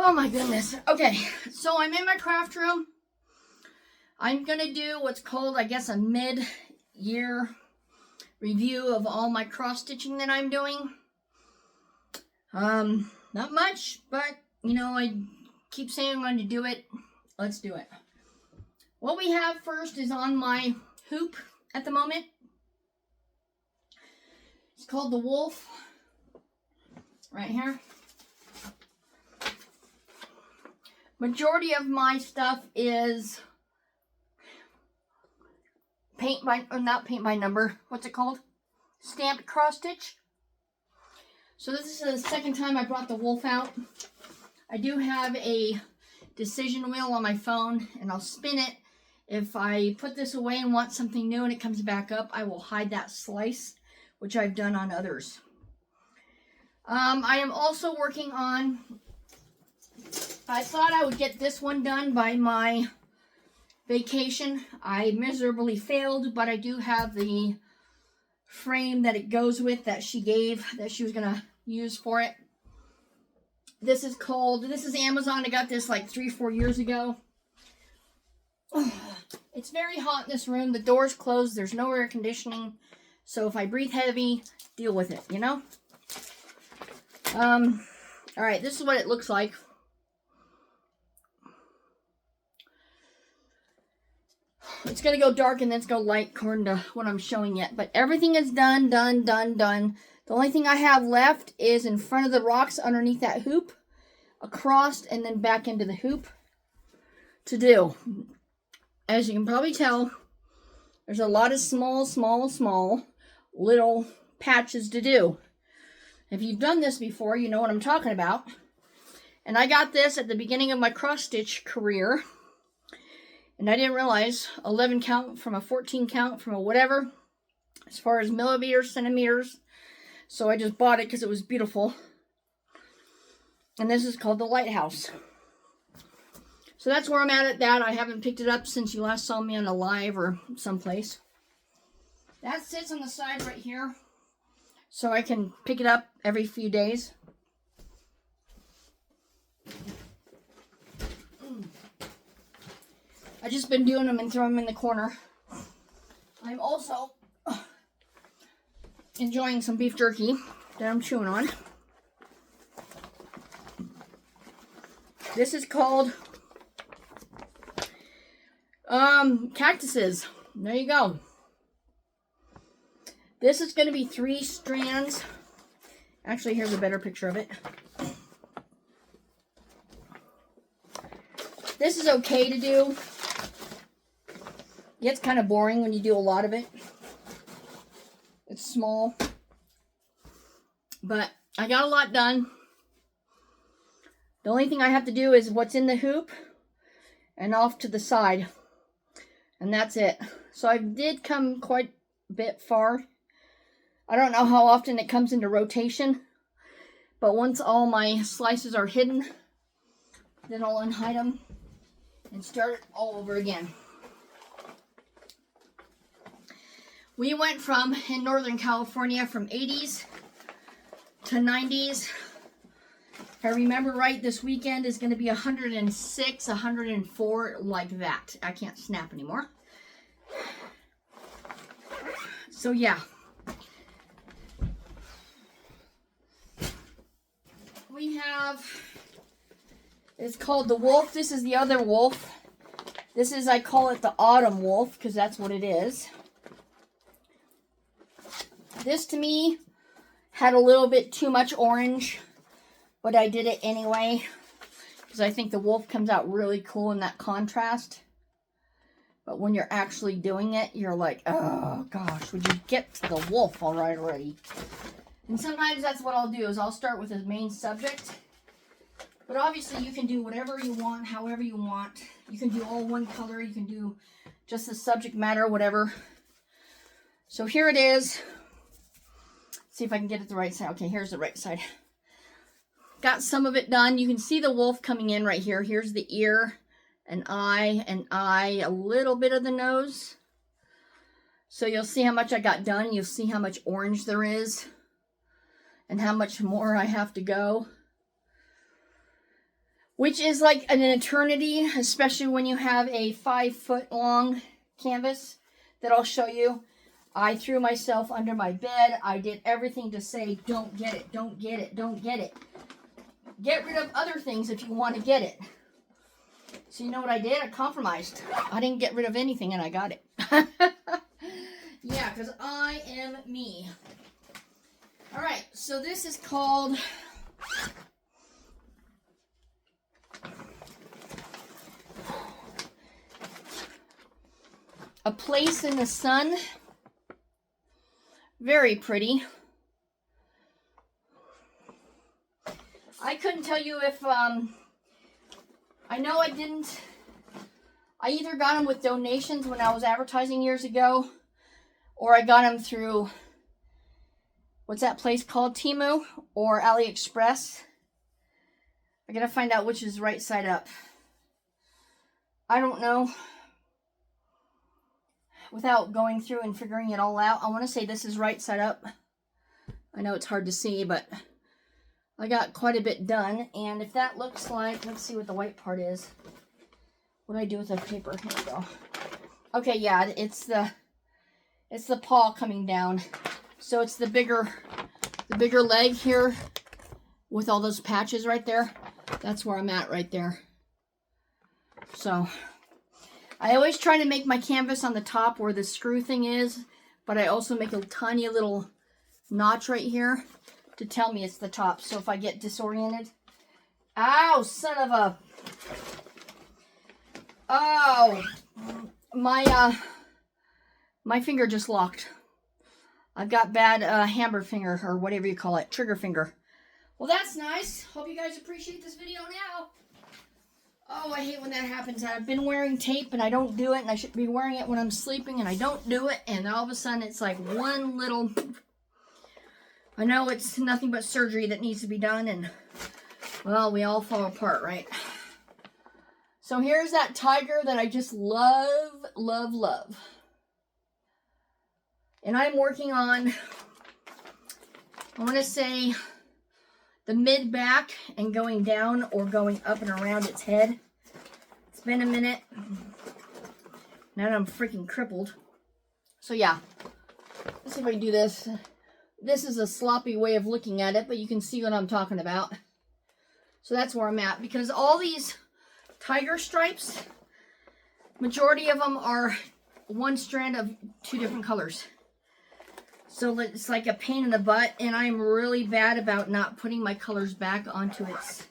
Oh my goodness. Okay, so I'm in my craft room. I'm going to do what's called, I guess, a mid-year review of all my cross-stitching that I'm doing. Not much, but, you know, I keep saying I'm going to do it. Let's do it. What we have first is on my hoop at the moment. It's called the Wolf. Right here. Majority of my stuff is paint by, or not paint by number, what's it called? Stamped cross stitch. So this is the second time I brought the Wolf out. I do have a decision wheel on my phone, and I'll spin it. If I put this away and want something new and it comes back up, I will hide that slice, which I've done on others. I am also working on, I thought I would get this one done by my vacation. I miserably failed, but I do have the frame that it goes with that she gave, that she was going to use for it. This is Amazon. I got this like 3-4 years ago. It's very hot in this room. The door's closed. There's no air conditioning. So if I breathe heavy, deal with it, you know? Alright, this is what it looks like. It's going to go dark and then it's going to light according to what I'm showing yet. But everything is done. The only thing I have left is in front of the rocks underneath that hoop, across, and then back into the hoop to do. As you can probably tell, there's a lot of small little patches to do. If you've done this before, you know what I'm talking about. And I got this at the beginning of my cross-stitch career. And I didn't realize 11 count from a 14 count from a whatever, as far as millimeters, centimeters. So I just bought it because it was beautiful. And this is called the Lighthouse. So that's where I'm at that. I haven't picked it up since you last saw me on a live or someplace. That sits on the side right here. So I can pick it up every few days. I've just been doing them and throwing them in the corner. I'm also enjoying some beef jerky that I'm chewing on. This is called cactuses. There you go. This is going to be 3 strands. Actually, here's a better picture of it. This is okay to do. It gets kind of boring when you do a lot of it. It's small. But I got a lot done. The only thing I have to do is what's in the hoop and off to the side. And that's it. So I did come quite a bit far. I don't know how often it comes into rotation, but once all my slices are hidden, then I'll unhide them and start it all over again. We went from, in Northern California, from 80s to 90s. If I remember right, this weekend is going to be 106, 104, like that. I can't snap anymore. So yeah. We have, it's called the Wolf. This is the other Wolf. This is, I call it the Autumn Wolf, because that's what it is. This, to me, had a little bit too much orange, but I did it anyway, because I think the wolf comes out really cool in that contrast. But when you're actually doing it, you're like, oh gosh, would you get to the wolf all right already? And sometimes that's what I'll do, is I'll start with the main subject. But obviously you can do whatever you want, however you want. You can do all one color, you can do just the subject matter, whatever. So here it is. See if I can get it the right side. Okay, here's the right side. Got some of it done. You can see the wolf coming in right here. Here's the ear, an eye, a little bit of the nose. So you'll see how much I got done. You'll see how much orange there is and how much more I have to go. which is like an eternity, especially when you have a 5-foot long canvas that I'll show you. I threw myself under my bed. I did everything to say, don't get it, don't get it, don't get it. Get rid of other things if you want to get it. So you know what I did? I compromised. I didn't get rid of anything and I got it. Yeah, because I am me. All right, so this is called A Place in the Sun. Very pretty. I couldn't tell you if, I know I didn't, I either got them with donations when I was advertising years ago, or I got them through, what's that place called, Temu or AliExpress. I gotta find out which is right side up. I don't know. Without going through and figuring it all out, I want to say this is right side up. I know it's hard to see, but I got quite a bit done. And if that looks like, let's see what the white part is. What do I do with the paper? Here we go. Okay, yeah, it's the paw coming down. So it's the bigger leg here with all those patches right there. That's where I'm at right there. So I always try to make my canvas on the top where the screw thing is, but I also make a tiny little notch right here to tell me it's the top. So if I get disoriented, ow, son of a, oh, my finger just locked. I've got bad hammer finger, or whatever you call it, trigger finger. Well, that's nice. Hope you guys appreciate this video now. Oh, I hate when that happens. I've been wearing tape and I don't do it, and I should be wearing it when I'm sleeping and I don't do it, and all of a sudden it's like one little, I know it's nothing but surgery that needs to be done, and well, we all fall apart, right? So here's that tiger that I just love, love, love. And I'm working on, I want to say, the mid back and going down or going up and around its head. It's been a minute. Now I'm freaking crippled. So yeah, let's see if I can do this. This is a sloppy way of looking at it, but you can see what I'm talking about. So that's where I'm at, because all these tiger stripes, majority of them are one strand of 2 different colors. So it's like a pain in the butt, and I'm really bad about not putting my colors back onto its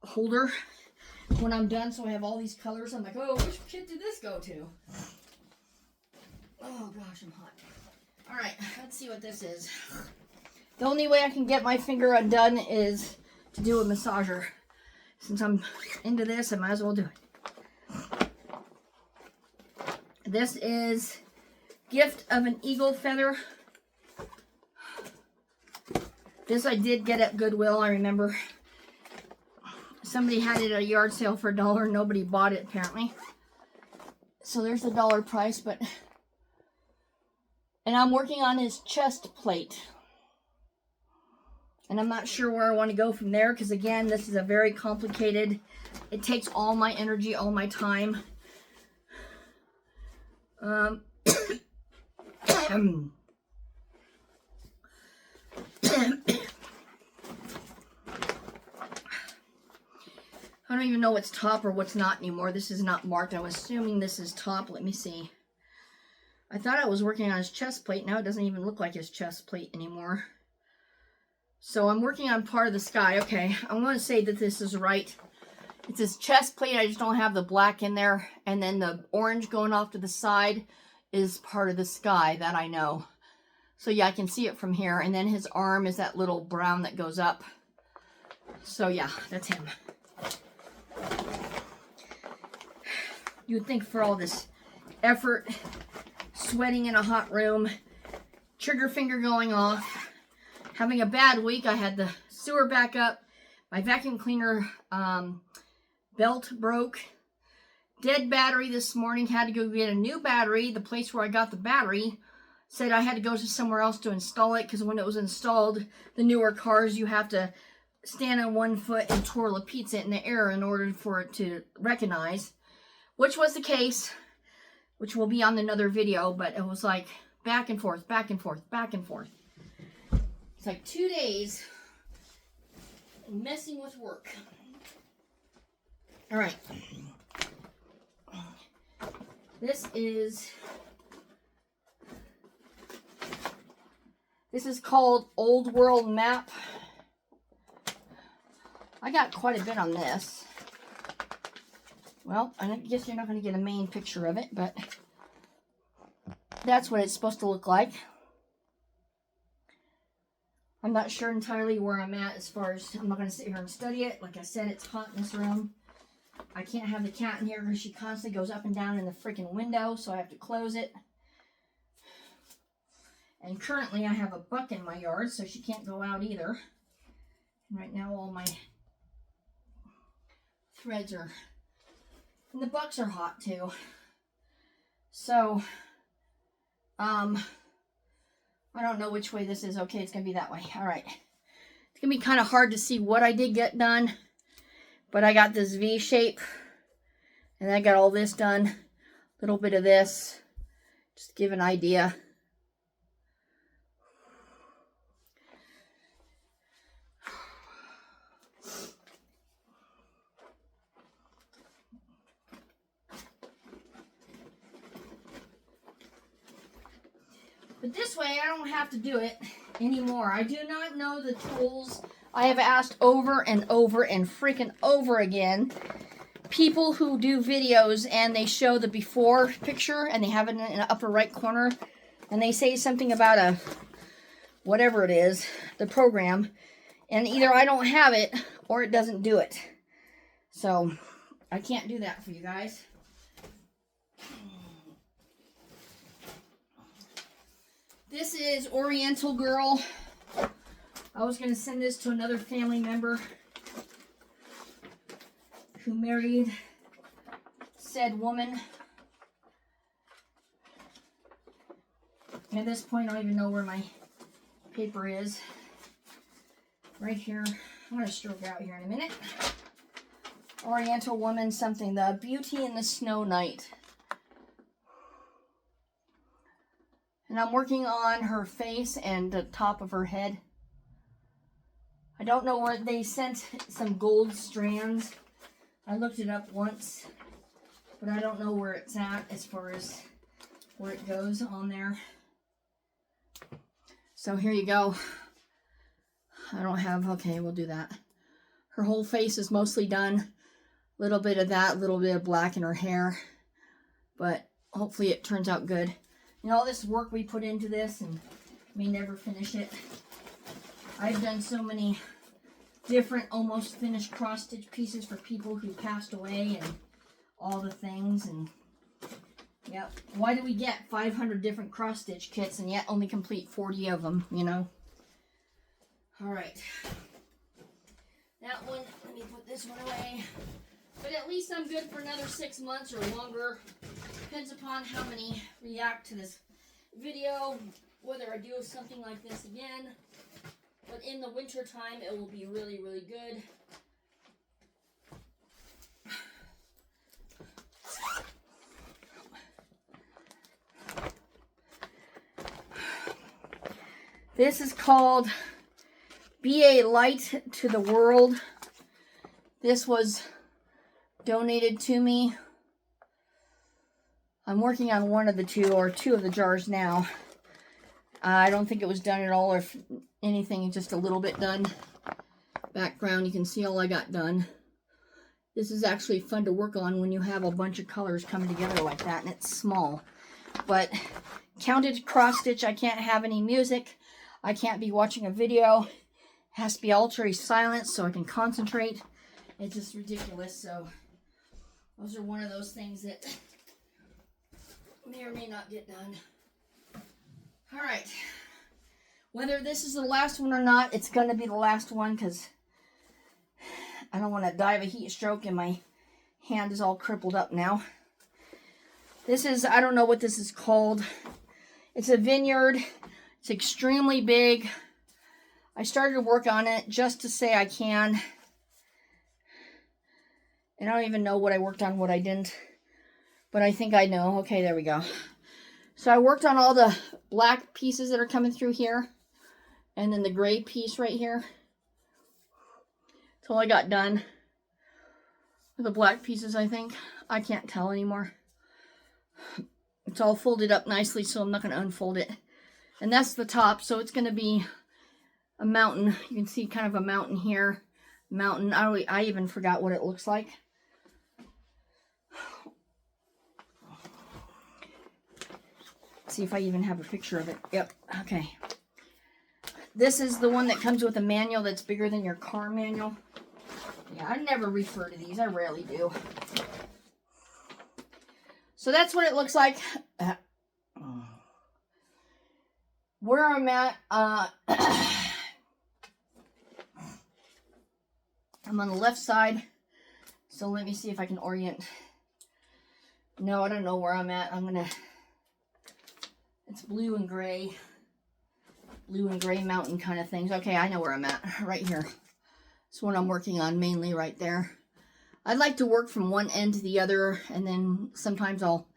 holder when I'm done. So I have all these colors. I'm like, oh, which kit did this go to? Oh gosh, I'm hot. All right, let's see what this is. The only way I can get my finger undone is to do a massager. Since I'm into this, I might as well do it. This is Gift of an Eagle Feather. This I did get at Goodwill, I remember. Somebody had it at a yard sale for $1. Nobody bought it, apparently. So there's the $1 price, but... And I'm working on his chest plate. And I'm not sure where I want to go from there, because again, this is a very complicated... It takes all my energy, all my time. I don't even know what's top or what's not anymore. This is not marked. I'm assuming this is top. Let me see. I thought I was working on his chest plate. Now it doesn't even look like his chest plate anymore. So I'm working on part of the sky. Okay, I'm going to say that this is right. It's his chest plate. I just don't have the black in there. And then the orange going off to the side is part of the sky, that I know. So yeah, I can see it from here. And then his arm is that little brown that goes up. So yeah, that's him. You'd think for all this effort, sweating in a hot room, trigger finger going off, having a bad week. I had the sewer back up, my vacuum cleaner belt broke, dead battery this morning, had to go get a new battery. The place where I got the battery said I had to go to somewhere else to install it, because when it was installed, the newer cars, you have to stand on one foot and twirl a pizza in the air in order for it to recognize, which was the case, which will be on another video, but it was like back and forth, back and forth, back and forth. It's like 2 days messing with work. All right. This is called Old World Map. I got quite a bit on this. Well, I guess you're not going to get a main picture of it, but that's what it's supposed to look like. I'm not sure entirely where I'm at as far as, I'm not going to sit here and study it. Like I said, it's hot in this room. I can't have the cat in here because she constantly goes up and down in the freaking window, so I have to close it. And currently I have a buck in my yard, so she can't go out either. And right now all my threads are, and the bucks are hot too. So, I don't know which way this is. Okay, it's going to be that way. All right. It's going to be kind of hard to see what I did get done. But I got this V shape. And I got all this done. A little bit of this. Just to give an idea. But this way, I don't have to do it anymore. I do not know the tools. I have asked over and over and freaking over again. People who do videos and they show the before picture and they have it in the upper right corner. And they say something about a, whatever it is, the program. And either I don't have it or it doesn't do it. So, I can't do that for you guys. This is Oriental Girl. I was going to send this to another family member who married said woman. At this point, I don't even know where my paper is. Right here. I'm going to stroke out here in a minute. Oriental Woman something. The Beauty in the Snow Night. And I'm working on her face and the top of her head. I don't know where they sent some gold strands. I looked it up once, but I don't know where it's at as far as where it goes on there. So here you go. I don't have, okay, we'll do that. Her whole face is mostly done. A little bit of that, a little bit of black in her hair. But hopefully it turns out good. You know, all this work we put into this and may never finish it. I've done so many different almost finished cross-stitch pieces for people who passed away and all the things. And yep, why do we get 500 different cross-stitch kits and yet only complete 40 of them, you know? All right. That one, let me put this one away. But at least I'm good for another 6 months or longer. Depends upon how many react to this video, whether I do something like this again. But in the winter time, it will be really, really good. This is called Be a Light to the World. This was donated to me. I'm working on one of the two or two of the jars now. I don't think it was done at all, or if anything, just a little bit done. Background, you can see all I got done. This is actually fun to work on when you have a bunch of colors coming together like that, and it's small. But counted cross stitch, I can't have any music. I can't be watching a video. It has to be ultra silent so I can concentrate. It's just ridiculous. So those are one of those things that may or may not get done. All right. Whether this is the last one or not, it's going to be the last one because I don't want to die of a heat stroke and my hand is all crippled up now. This is, I don't know what this is called. It's a vineyard. It's extremely big. I started to work on it just to say I can. And I don't even know what I worked on, what I didn't. But I think I know. Okay, there we go. So I worked on all the black pieces that are coming through here. And then the gray piece right here. That's all I got done. The black pieces, I think. I can't tell anymore. It's all folded up nicely, so I'm not going to unfold it. And that's the top, so it's going to be a mountain. You can see kind of a mountain here. Mountain. I even forgot what it looks like. Let's see if I even have a picture of it. Yep. Okay. This is the one that comes with a manual that's bigger than your car manual. Yeah, I never refer to these. I rarely do. So that's what it looks like. Where I'm at, I'm on the left side. So let me see if I can orient. No, I don't know where I'm at. It's blue and gray. Blue and gray mountain kind of things. Okay, I know where I'm at. Right here. That's what I'm working on mainly right there. I'd like to work from one end to the other, and then sometimes I'll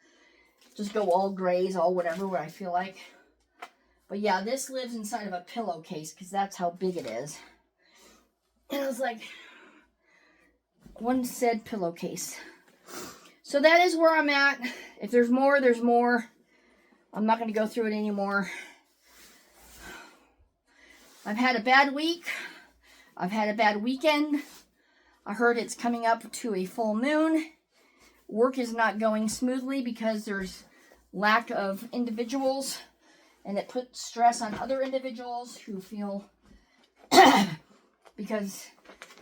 just go all grays, all whatever, what I feel like. But yeah, this lives inside of a pillowcase because that's how big it is. And I was like, one said pillowcase. So that is where I'm at. If there's more, there's more. I'm not going to go through it anymore. I've had a bad week. I've had a bad weekend. I heard it's coming up to a full moon. Work is not going smoothly because there's lack of individuals, and it puts stress on other individuals who feel because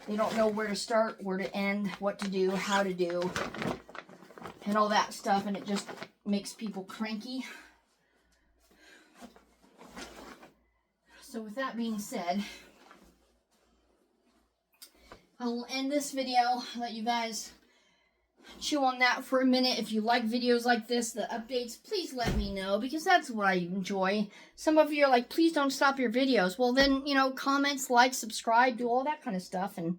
they don't know where to start, where to end, what to do, how to do, and all that stuff, and it just makes people cranky. So with that being said, I will end this video, let you guys chew on that for a minute. If you like videos like this, the updates, please let me know, because that's what I enjoy. Some of you are like, please don't stop your videos. Well then, you know, comments, like, subscribe, do all that kind of stuff. And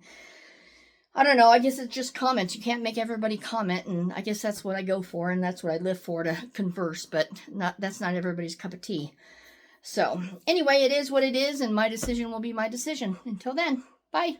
I don't know, I guess it's just comments. You can't make everybody comment, and I guess that's what I go for, and that's what I live for, to converse, but that's not everybody's cup of tea. So anyway, it is what it is, and my decision will be my decision. Until then, bye.